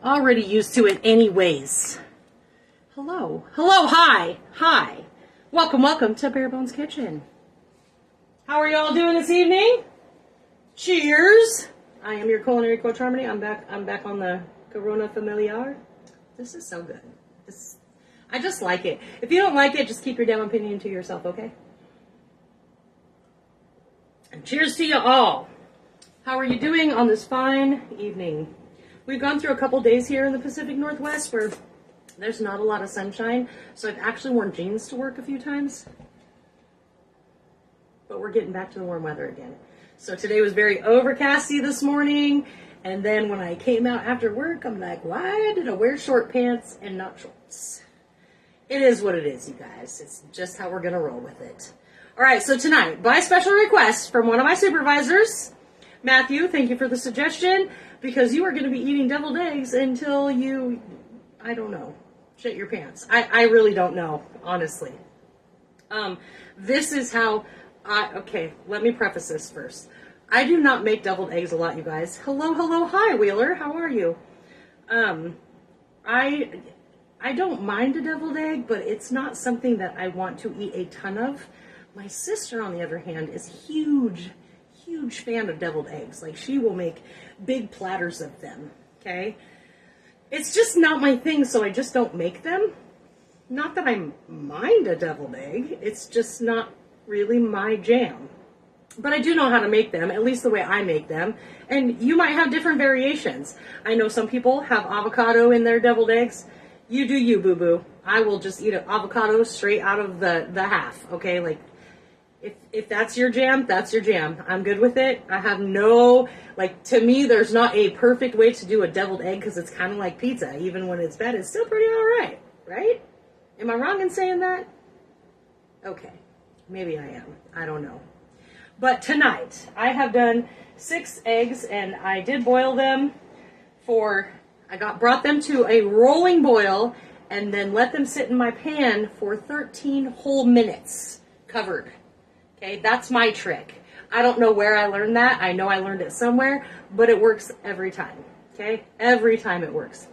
Already used to it anyways. Hello. Hello, hi. Hi. Welcome to Bare Bones Kitchen. How are y'all doing this evening? Cheers. I am your culinary coach, Harmony. I'm back on the Corona Familiar. This is so good. I just like it. If you don't like it, just keep your damn opinion to yourself, okay? And cheers to you all. How are you doing on this fine evening? We've gone through a couple days here in the Pacific Northwest where there's not a lot of sunshine, so I've actually worn jeans to work a few times. But we're getting back to the warm weather again. So today was very overcasty this morning, and then when I came out after work, I'm like, why did I wear short pants and not shorts? It is what it is, you guys. It's just how we're gonna roll with it. All right, so tonight, by special request from one of my supervisors, Matthew, thank you for the suggestion, because you are going to be eating deviled eggs until you, I don't know, shit your pants. I really don't know, honestly. This is how okay, let me preface this first. I do not make deviled eggs a lot, you guys. Hello, hi, Wheeler, how are you? I don't mind a deviled egg, but it's not something that I want to eat a ton of. My sister, on the other hand, is huge fan of deviled eggs. Like, she will make big platters of them, okay? It's just not my thing, so I just don't make them. Not that I mind a deviled egg, it's just not really my jam. But I do know how to make them, at least the way I make them. And you might have different variations. I know some people have avocado in their deviled eggs. You do you, boo-boo. I will just eat an avocado straight out of the half, okay? Like, if that's your jam, that's your jam. I'm good with it. I have no, like, to me, there's not a perfect way to do a deviled egg because it's kind of like pizza. Even when it's bad, it's still pretty all right, right? Am I wrong in saying that? Okay, maybe I am. I don't know. But tonight, I have done 6 eggs, and I did boil them brought them to a rolling boil, and then let them sit in my pan for 13 whole minutes, covered. Okay, that's my trick. I don't know where I learned that. I know I learned it somewhere, but it works every time. Okay, every time it works.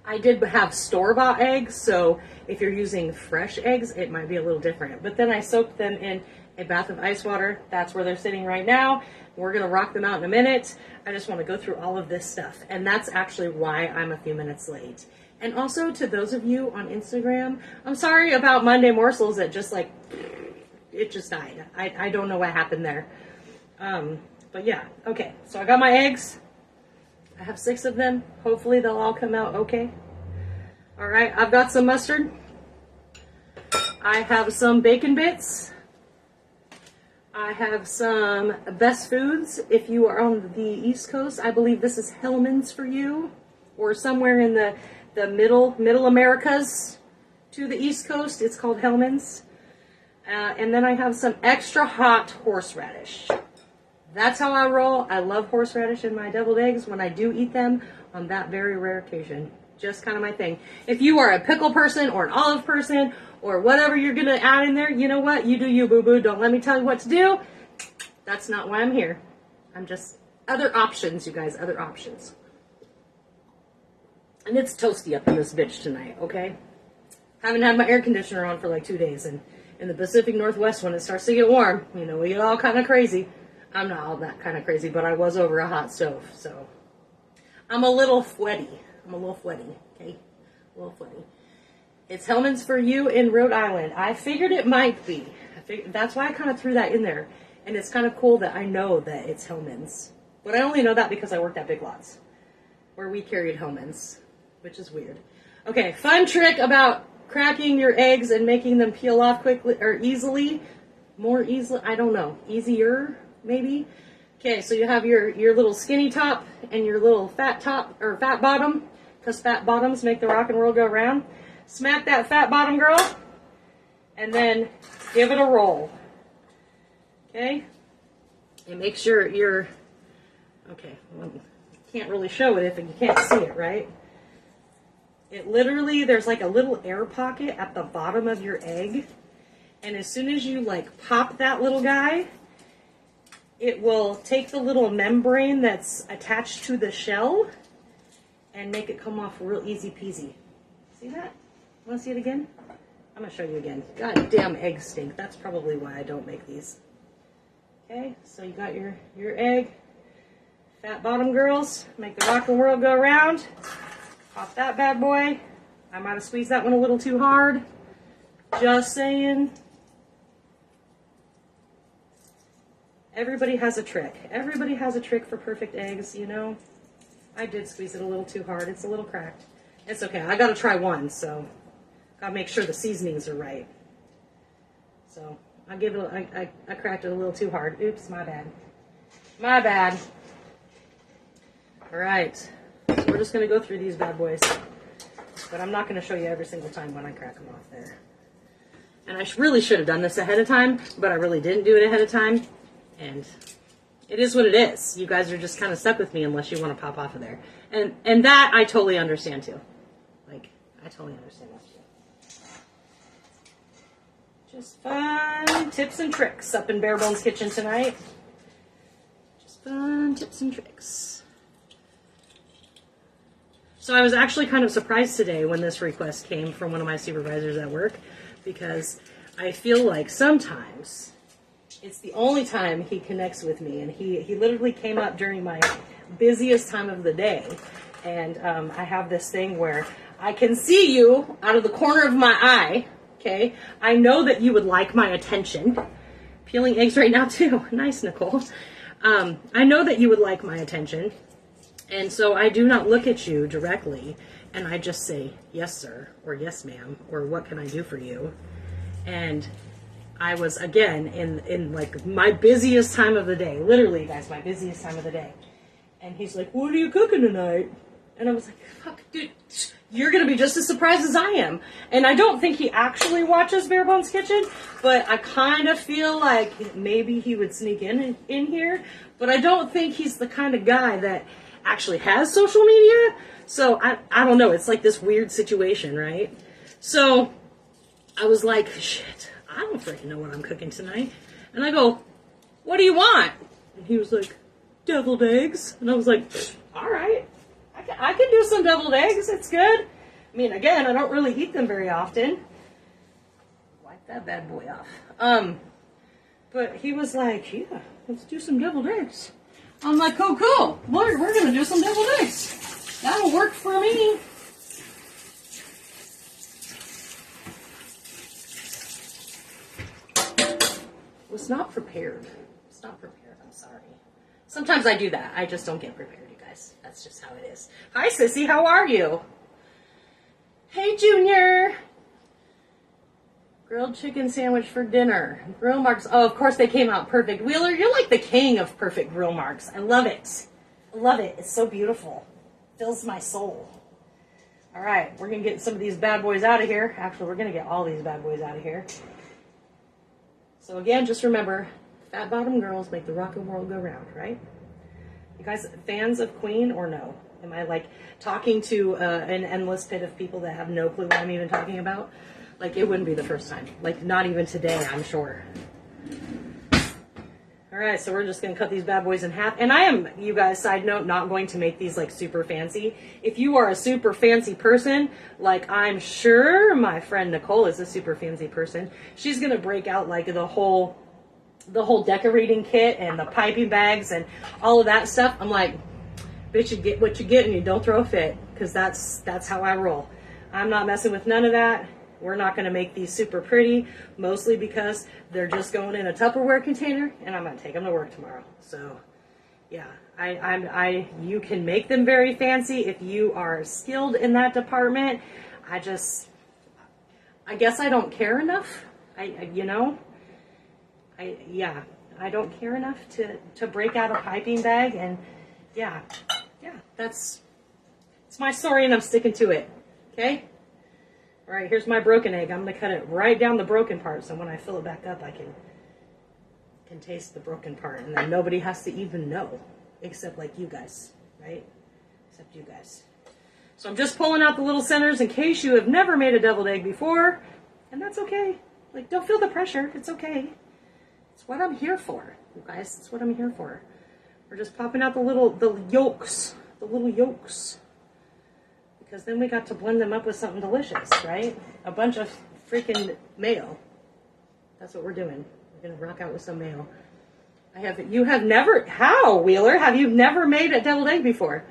I did have store-bought eggs, so if you're using fresh eggs, it might be a little different. But then I soaked them in a bath of ice water. That's where they're sitting right now. We're going to rock them out in a minute. I just want to go through all of this stuff, and that's actually why I'm a few minutes late. And also, to those of you on Instagram, I'm sorry about Monday Morsels that just, like, it just died. I don't know what happened there. But yeah, okay. So I got my eggs. I have 6 of them. Hopefully they'll all come out okay. All right, I've got some mustard. I have some bacon bits. I have some Best Foods. If you are on the East Coast, I believe this is Hellman's for you, or somewhere in the middle Americas to the East Coast. It's called Hellman's. And then I have some extra hot horseradish. That's how I roll. I love horseradish in my deviled eggs when I do eat them on that very rare occasion. Just kind of my thing. If you are a pickle person or an olive person or whatever you're going to add in there, you know what? You do you, boo-boo. Don't let me tell you what to do. That's not why I'm here. I'm just other options, you guys, other options. And it's toasty up in this bitch tonight, okay? Haven't had my air conditioner on for like 2 days, and in the Pacific Northwest, when it starts to get warm, you know, we get all kind of crazy. I'm not all that kind of crazy, but I was over a hot stove, so I'm a little sweaty. Okay? A little sweaty. It's Hellman's for you in Rhode Island. I figured it might be. That's why I kind of threw that in there. And it's kind of cool that I know that it's Hellman's. But I only know that because I worked at Big Lots, where we carried Hellman's, which is weird. Okay, fun trick about cracking your eggs and making them peel off quickly or easily. More easily, I don't know. Easier, maybe. Okay, so you have your little skinny top and your little fat top or fat bottom, because fat bottoms make the rock and roll go round. Smack that fat bottom, girl, and then give it a roll. Okay? And make sure you're, okay, well, can't really show it if you can't see it, right? It literally, there's like a little air pocket at the bottom of your egg. And as soon as you like pop that little guy, it will take the little membrane that's attached to the shell and make it come off real easy peasy. See that? Want to see it again? I'm going to show you again. God damn, eggs stink. That's probably why I don't make these. Okay, so you got your egg. Fat bottom girls, make the rockin' world go round. Pop that bad boy. I might have squeezed that one a little too hard. Just saying. Everybody has a trick. Everybody has a trick for perfect eggs, you know. I did squeeze it a little too hard. It's a little cracked. It's okay. I gotta try one, so gotta make sure the seasonings are right. So I give it. I cracked it a little too hard. Oops, my bad. My bad. All right. So we're just gonna go through these bad boys, but I'm not gonna show you every single time when I crack them off there. And I really should have done this ahead of time, but I really didn't do it ahead of time. And it is what it is. You guys are just kind of stuck with me unless you want to pop off of there. And that I totally understand too. Like, I totally understand that too. Just fun tips and tricks up in Bare Bones Kitchen tonight. Just fun tips and tricks. So I was actually kind of surprised today when this request came from one of my supervisors at work, because I feel like sometimes it's the only time he connects with me, and he literally came up during my busiest time of the day, and I have this thing where I can see you out of the corner of my eye, okay? I know that you would like my attention. Peeling eggs right now too. Nice, Nicole. I know that you would like my attention, and so I do not look at you directly, and I just say, yes, sir, or yes, ma'am, or what can I do for you? And I was, again, in like my busiest time of the day. Literally, guys, my busiest time of the day. And he's like, what are you cooking tonight? And I was like, fuck, dude, you're going to be just as surprised as I am. And I don't think he actually watches Bare Bones Kitchen, but I kind of feel like maybe he would sneak in here. But I don't think he's the kind of guy that actually has social media. So I don't know. It's like this weird situation, right? So I was like, shit, I don't freaking know what I'm cooking tonight. And I go, what do you want? And he was like, deviled eggs. And I was like, all right, I can do some deviled eggs. It's good. I mean, again, I don't really eat them very often. Wipe that bad boy off. But he was like, yeah, let's do some deviled eggs. I'm like, oh, cool. We're going to do some deviled eggs. That'll work for me. Was not prepared. It's not prepared. I'm sorry. Sometimes I do that. I just don't get prepared, you guys. That's just how it is. Hi, Sissy. How are you? Hey, Junior. Grilled chicken sandwich for dinner. Grill marks. Oh, of course they came out perfect. Wheeler, you're like the king of perfect grill marks. I love it. I love it. It's so beautiful. Fills my soul. All right. We're going to get some of these bad boys out of here. Actually, we're going to get all these bad boys out of here. So again, just remember, fat bottom girls make the rockin' world go round, right? You guys fans of Queen or no? Am I like talking to an endless pit of people that have no clue what I'm even talking about? Like, it wouldn't be the first time. Like, not even today, I'm sure. All right, so we're just going to cut these bad boys in half. And I am, you guys, side note, not going to make these, like, super fancy. If you are a super fancy person, like I'm sure my friend Nicole is a super fancy person, she's going to break out, like, the whole decorating kit and the piping bags and all of that stuff. I'm like, bitch, you get what you get and you don't throw a fit, because that's how I roll. I'm not messing with none of that. We're not going to make these super pretty, mostly because they're just going in a Tupperware container, and I'm going to take them to work tomorrow. So, yeah, you can make them very fancy if you are skilled in that department. I guess I don't care enough. I don't care enough to break out a piping bag, and yeah, it's my story, and I'm sticking to it. Okay. All right, here's my broken egg. I'm going to cut it right down the broken part, so when I fill it back up, I can taste the broken part, and then nobody has to even know, except like you guys, right? Except you guys. So I'm just pulling out the little centers in case you have never made a deviled egg before, and that's okay. Like, don't feel the pressure. It's okay. It's what I'm here for, you guys. It's what I'm here for. We're just popping out the yolks, the little yolks. because then we got to blend them up with something delicious, right? A bunch of freaking mayo. That's what we're doing. We're gonna rock out with some mayo. You have never, how, Wheeler? Have you never made a deviled egg before?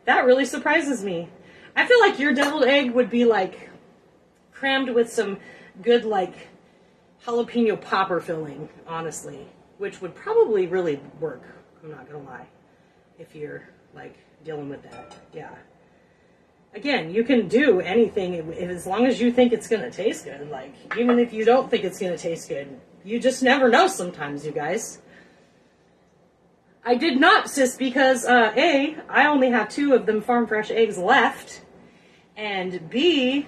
That really surprises me. I feel like your deviled egg would be like crammed with some good like jalapeno popper filling, honestly, which would probably really work. I'm not gonna lie, if you're like dealing with that. Yeah. Again, you can do anything as long as you think it's gonna taste good. Like, even if you don't think it's gonna taste good, you just never know sometimes, you guys. I did not, sis, because A, I only have 2 of them farm fresh eggs left, and B,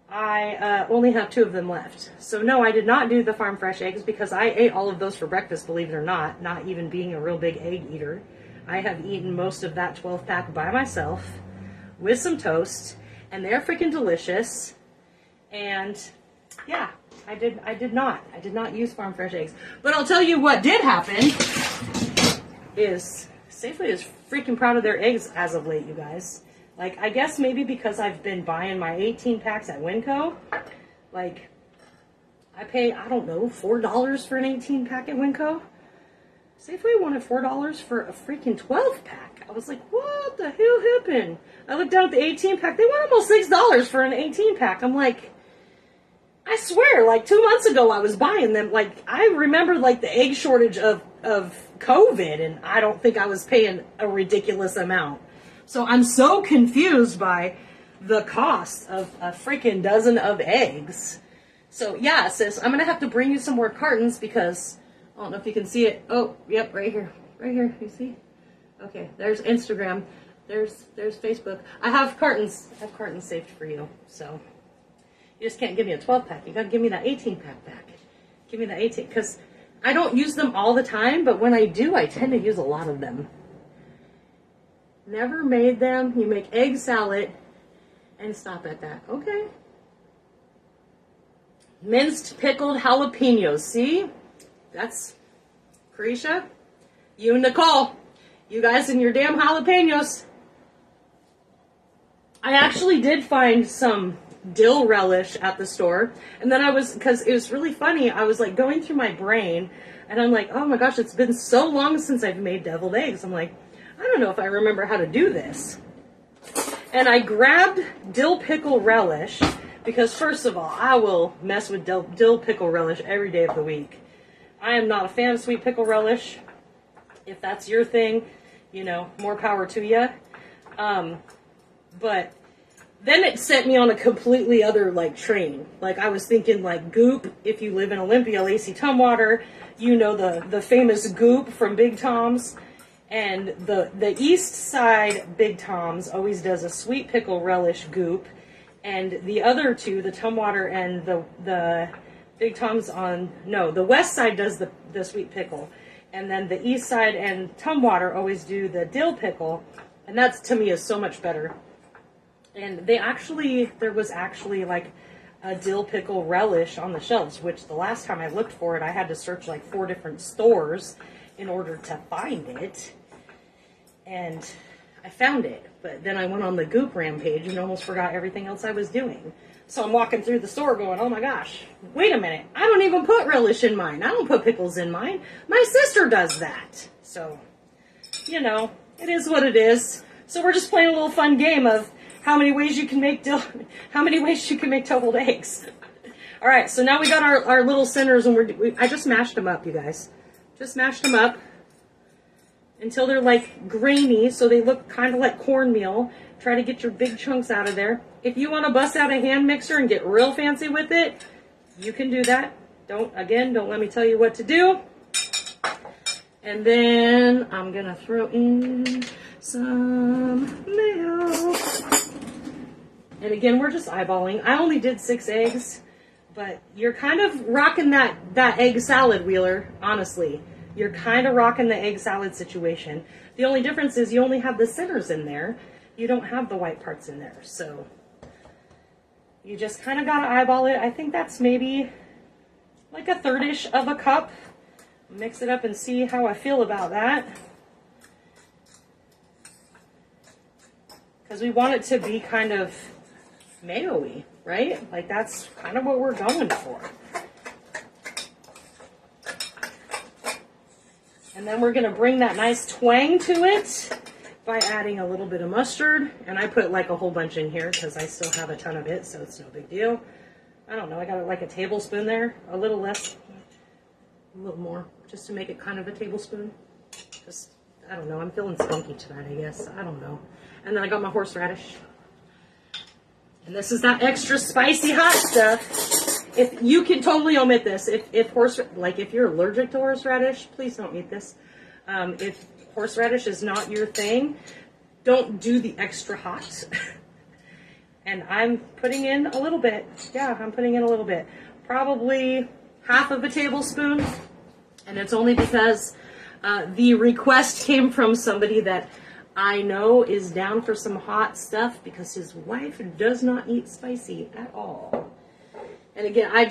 I only have 2 of them left. So no, I did not do the farm fresh eggs because I ate all of those for breakfast, believe it or not even being a real big egg eater. I have eaten most of that 12 pack by myself with some toast, and they're freaking delicious. And yeah, I did not use farm fresh eggs. But I'll tell you what did happen is Safeway is freaking proud of their eggs as of late, you guys. Like, I guess maybe because I've been buying my 18 packs at Winco. Like, I pay, I don't know, $4 for an 18 pack at Winco. Safeway wanted $4 for a freaking 12 pack. I was like, what the hell happened? I looked down at the 18 pack. They want almost $6 for an 18 pack. I'm like, I swear, like 2 months ago I was buying them. Like, I remember like the egg shortage of COVID, and I don't think I was paying a ridiculous amount. So I'm so confused by the cost of a freaking dozen of eggs. So yeah, sis, I'm gonna have to bring you some more cartons because I don't know if you can see it. Oh, yep, right here. Right here, you see? Okay, there's Instagram. There's Facebook. I have cartons saved for you. So you just can't give me a 12 pack. You gotta give me that 18 pack back. Give me that 18, because I don't use them all the time, but when I do, I tend to use a lot of them. Never made them. You make egg salad and stop at that. Okay. Minced pickled jalapenos. See? That's Carisha. You and Nicole. You guys and your damn jalapenos. I actually did find some dill relish at the store, and then because it was really funny, I was like going through my brain, and I'm like, oh my gosh, it's been so long since I've made deviled eggs. I'm like, I don't know if I remember how to do this. And I grabbed dill pickle relish, because first of all, I will mess with dill pickle relish every day of the week. I am not a fan of sweet pickle relish. If that's your thing, you know, more power to you. But then it set me on a completely other, like, train. Like, I was thinking, like, Goop. If you live in Olympia, Lacey Tumwater, you know the famous Goop from Big Tom's. And the East Side Big Tom's always does a sweet pickle relish Goop. And the other two, the Tumwater and the Big Tom's the West Side does the sweet pickle. And then the East Side and Tumwater always do the dill pickle. And that, to me, is so much better. And there was actually like a dill pickle relish on the shelves, which the last time I looked for it, I had to search like 4 different stores in order to find it. And I found it, but then I went on the Goop rampage and almost forgot everything else I was doing. So I'm walking through the store going, oh my gosh, wait a minute. I don't even put relish in mine. I don't put pickles in mine. My sister does that. So, you know, it is what it is. So we're just playing a little fun game of how many ways you can make deviled eggs. All right, so now we got our little centers, and I just mashed them up, you guys. Just mashed them up until they're like grainy, so they look kind of like cornmeal. Try to get your big chunks out of there. If you want to bust out a hand mixer and get real fancy with it, you can do that. Don't let me tell you what to do. And then I'm gonna throw in some mayo. And again, we're just eyeballing. I only did 6 eggs, but you're kind of rocking that egg salad, Wheeler, honestly. You're kind of rocking the egg salad situation. The only difference is you only have the centers in there. You don't have the white parts in there. So you just kind of got to eyeball it. I think that's maybe like a 1/3 of a cup. Mix it up and see how I feel about that. because we want it to be kind of mayo-y, right? Like that's kind of what we're going for. And then we're going to bring that nice twang to it by adding a little bit of mustard. And I put like a whole bunch in here because I still have a ton of it, so it's no big deal. I don't know, I got like a tablespoon there, a little less, a little more, just to make it kind of a tablespoon. Just, I don't know, I'm feeling spunky tonight, I guess. I don't know. And then I got my horseradish. And this is that extra spicy hot stuff. If you can totally omit this, if you're allergic to horseradish, please don't eat this. If horseradish is not your thing, don't do the extra hot. And I'm putting in a little bit. Yeah, I'm putting in a little bit. Probably half of a tablespoon. And it's only because the request came from somebody that I know is down for some hot stuff because his wife does not eat spicy at all. And again, I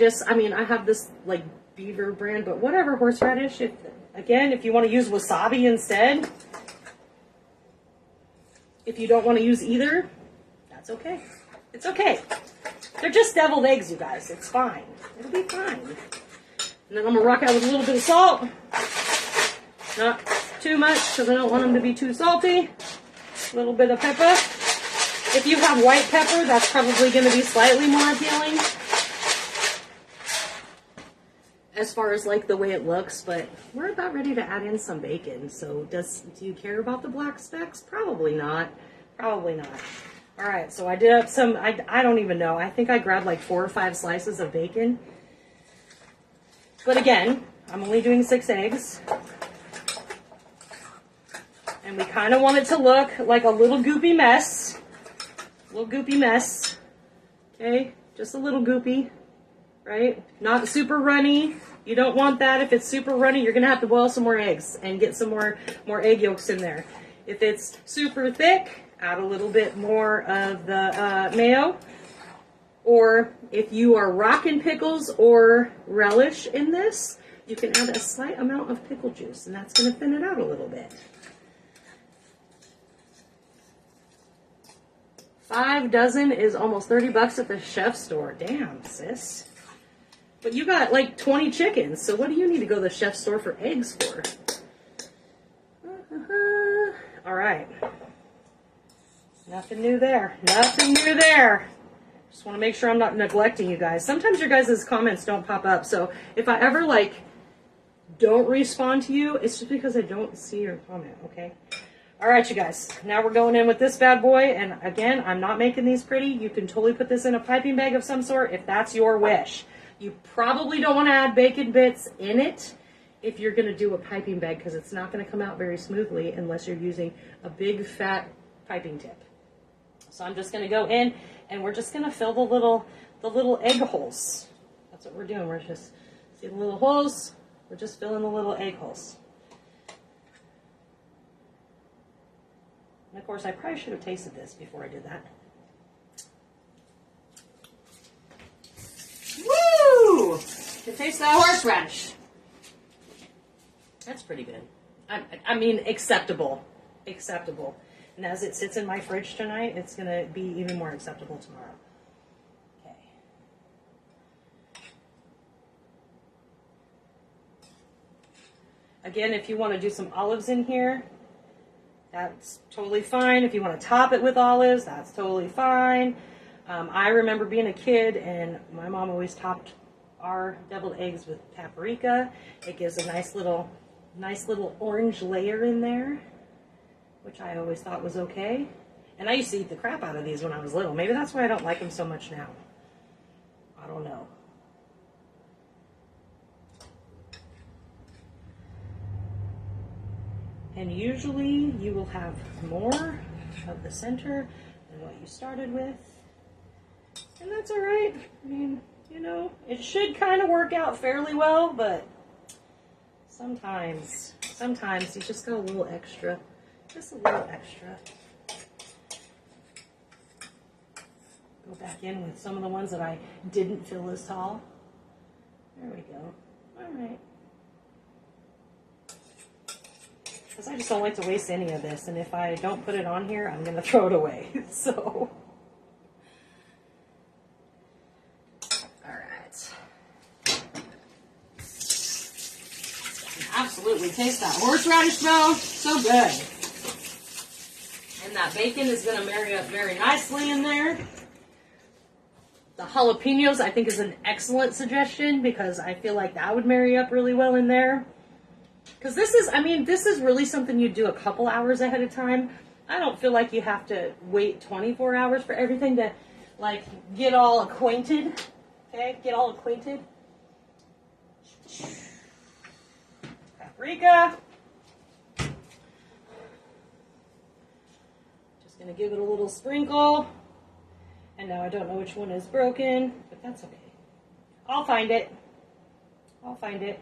have this like Beaver brand, but whatever, horseradish. If you want to use wasabi instead, if you don't want to use either, that's okay. It's okay. They're just deviled eggs, you guys. It's fine. It'll be fine. And then I'm going to rock out with a little bit of salt. Not too much because I don't want them to be too salty. A little bit of pepper. If you have white pepper, that's probably going to be slightly more appealing as far as like the way it looks, but we're about ready to add in some bacon. So do you care about the black specks? Probably not. Probably not. All right, so I did up some, I don't even know. I think I grabbed like 4 or 5 slices of bacon. But again, I'm only doing 6 eggs. And we kind of want it to look like a little goopy mess. Okay, just a little goopy, right? Not super runny. You don't want that. If it's super runny, you're going to have to boil some more eggs and get some more egg yolks in there. If it's super thick, add a little bit more of the mayo. Or if you are rocking pickles or relish in this, you can add a slight amount of pickle juice, and that's going to thin it out a little bit. 5 dozen is almost $30 at the chef store. Damn, sis. But you got like 20 chickens, so what do you need to go to the chef store for eggs for? All right. Nothing new there. Nothing new there. Just want to make sure I'm not neglecting you guys. Sometimes your guys' comments don't pop up, so if I ever like don't respond to you, it's just because I don't see your comment, okay? All right, you guys. Now we're going in with this bad boy, and again, I'm not making these pretty. You can totally put this in a piping bag of some sort if that's your wish. You probably don't want to add bacon bits in it if you're going to do a piping bag because it's not going to come out very smoothly unless you're using a big fat piping tip. So I'm just going to go in and we're just going to fill the little egg holes. That's what we're doing. We're just, see the little holes? We're just filling the little egg holes. And of course, I probably should have tasted this before I did that. Woo! It tastes that horseradish. That's pretty good. I mean, acceptable. Acceptable. And as it sits in my fridge tonight, it's going to be even more acceptable tomorrow. Okay. Again, if you want to do some olives in here, that's totally fine. If you want to top it with olives, that's totally fine. I remember being a kid and my mom always topped our deviled eggs with paprika. It gives a nice little orange layer in there, which I always thought was okay. And I used to eat the crap out of these when I was little. Maybe that's why I don't like them so much now. I don't know. And usually you will have more of the center than what you started with. And that's all right. I mean, you know, it should kind of work out fairly well, but sometimes you just got a little extra. Just a little extra. Go back in with some of the ones that I didn't fill as tall. There we go. All right. because I just don't like to waste any of this. And if I don't put it on here, I'm going to throw it away. So, all right. Absolutely taste that horseradish smell. So good. And that bacon is going to marry up very nicely in there. The jalapenos, I think, is an excellent suggestion because I feel like that would marry up really well in there. Because this is, I mean, this is really something you do a couple hours ahead of time. I don't feel like you have to wait 24 hours for everything to, like, get all acquainted. Okay, get all acquainted. Paprika. Just gonna give it a little sprinkle. And now I don't know which one is broken, but that's okay. I'll find it. I'll find it.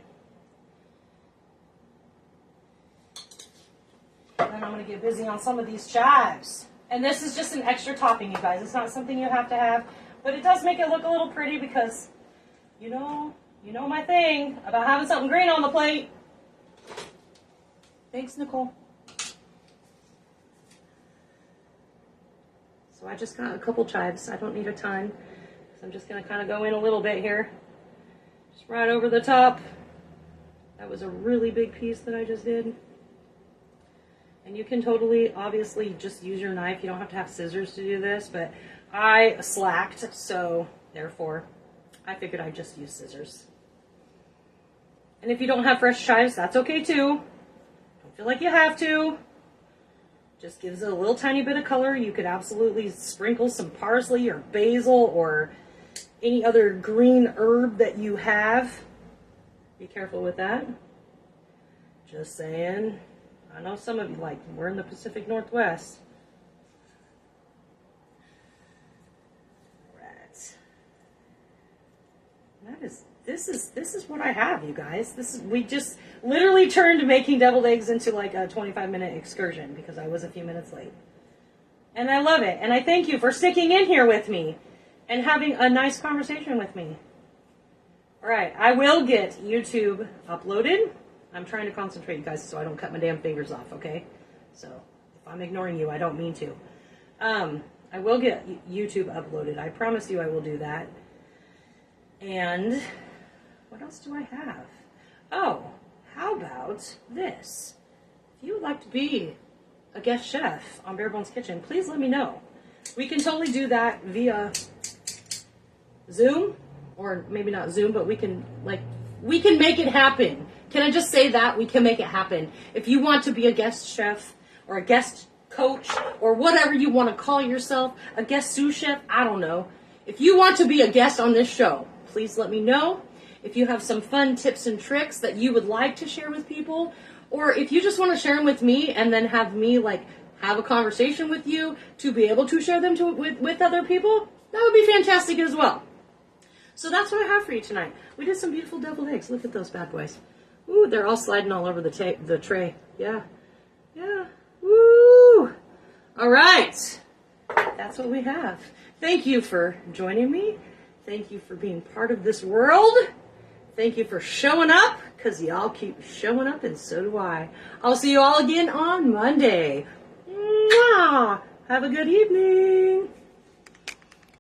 And then I'm going to get busy on some of these chives. And this is just an extra topping, you guys. It's not something you have to have, but it does make it look a little pretty because, you know my thing about having something green on the plate. Thanks, Nicole. So I just got a couple chives. I don't need a ton. So I'm just going to kind of go in a little bit here. Just right over the top. That was a really big piece that I just did. And you can totally, obviously, just use your knife. You don't have to have scissors to do this, but I slacked, so therefore, I figured I'd just use scissors. And if you don't have fresh chives, that's okay too. Don't feel like you have to. Just gives it a little tiny bit of color. You could absolutely sprinkle some parsley or basil or any other green herb that you have. Be careful with that. Just saying. I know some of you like, we're in the Pacific Northwest. Right. This is what I have, you guys. We just literally turned making deviled eggs into like a 25-minute excursion because I was a few minutes late. And I love it. And I thank you for sticking in here with me and having a nice conversation with me. All right, I will get YouTube uploaded. I'm trying to concentrate, you guys, so I don't cut my damn fingers off, okay? So if I'm ignoring you, I don't mean to. I will get YouTube uploaded. I promise you I will do that. And what else do I have? Oh, how about this? If you would like to be a guest chef on Bare Bones Kitchen, please let me know. We can totally do that via Zoom, or maybe not Zoom, but we can make it happen. Can I just say that? We can make it happen. If you want to be a guest chef or a guest coach or whatever you want to call yourself, a guest sous chef, I don't know. If you want to be a guest on this show, please let me know. If you have some fun tips and tricks that you would like to share with people, or if you just want to share them with me and then have me like have a conversation with you to be able to share them with other people, that would be fantastic as well. So that's what I have for you tonight. We did some beautiful deviled eggs. Look at those bad boys. Ooh, they're all sliding all over the tray. Yeah. Yeah. Woo! All right. That's what we have. Thank you for joining me. Thank you for being part of this world. Thank you for showing up, because y'all keep showing up, and so do I. I'll see you all again on Monday. Mwah! Have a good evening.